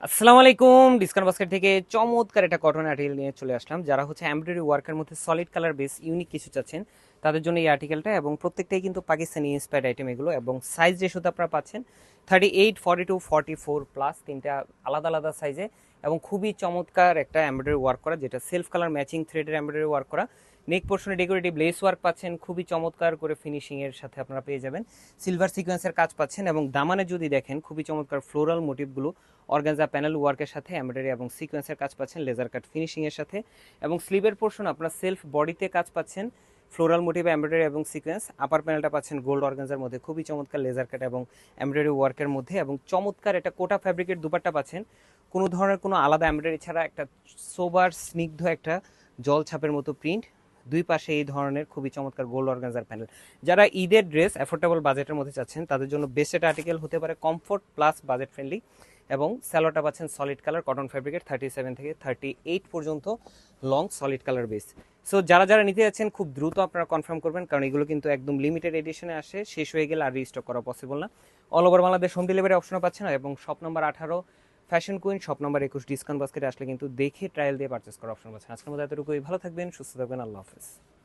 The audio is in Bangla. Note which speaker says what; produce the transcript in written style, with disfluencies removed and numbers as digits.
Speaker 1: আসসালামু আলাইকুম। ডিসকাউন্ট বাস্কেট থেকে চমৎকার একটা কটন আর্টিকেল নিয়ে চলে আসলাম। যারা হচ্ছে এমব্রয়ডারি ওয়ার্কের মধ্যে সলিড কালার বেস ইউনিক কিছু চাচ্ছেন তাদের জন্য এই আর্টিকেলটা, এবং প্রত্যেকটাই কিন্তু পাকিস্তানি ইন্সপায়ার্ড আইটেম এগুলো, এবং সাইজ যে শুধু আপনারা পাচ্ছেন 38, 42, 44 প্লাস, তিনটা আলাদা আলাদা সাইজে, এবং খুবই চমৎকার একটা এমব্রয়ডারি ওয়ার্ক করা, যেটা সেলফ কালার ম্যাচিং থ্রেডের এমব্রয়ডারি ওয়ার্ক করা। নেক পোর্শনে ডেকোরেটিভ লেস ওয়ার্ক পাচ্ছেন, খুবই চমৎকার করে ফিনিশিং এর সাথে আপনারা পেয়ে যাবেন। সিলভার সিকোয়েন্সের কাজ পাচ্ছেন, এবং দামানে যদি দেখেন খুবই চমৎকার ফ্লোরাল মোটিভগুলো অর্গানজা প্যানেল ওয়ার্কের সাথে এমব্রয়ডারি এবং সিকোয়েন্সের কাজ পাচ্ছেন লেজার কাট ফিনিশিং এর সাথে। এবং স্লিভের পোর্শন আপনারা সেলফ বডিতে কাজ পাচ্ছেন ফ্লোরাল মোটিভ এমব্রয়ডারি এবং সিকোয়েন্স। আপার প্যানেলটা পাচ্ছেন গোল্ড অর্গানজার মধ্যে খুবই চমৎকার লেজার কাট এবং এমব্রয়ডারি ওয়ার্কের মধ্যে, এবং চমৎকার একটা কোটা ফ্যাব্রিকের দুপাট্টা পাচ্ছেন কোনো ধরনের কোনো আলাদা এমব্রয়ডারি ছাড়া, একটা সোবার স্নিগ্ধ একটা জল ছাপের মতো প্রিন্ট। দুই পাশে এই ধরনের খুবই চমৎকার গোল্ড অর্গানজার প্যানেল। যারা ঈদের ড্রেস অ্যাফোর্ডেবল বাজেটের মধ্যে চাচ্ছেন তাদের জন্য বেস্ট একটা আর্টিকেল হতে পারে, কমফোর্ট প্লাস বাজেট ফ্রেন্ডলি। এবং স্যালোটা পাচ্ছেন সলিড কালার কটন ফ্যাব্রিকের 37 থেকে 38 পর্যন্ত long solid colour base. So যারা যারা নিতে যাচ্ছেন খুব দ্রুত আপনারা কনফার্ম করবেন, কারণ এগুলো কিন্তু একদম লিমিটেড এডিশনে আসে, শেষ হয়ে গেলে আর রিস্টক করা পসিবল না। All over Bangladesh home delivery অপশনও পাচ্ছেন, এবং shop number 18 fashion queen, shop number 21 discount বাস্কেটে আসলে কিন্তু দেখে ট্রায়াল দিয়ে পারচেস করার অপশন পাচ্ছেন। আজকের মতো এতটুকুই, ভালো থাকবেন, সুস্থ থাকবেন, আল্লাহ হাফেজ।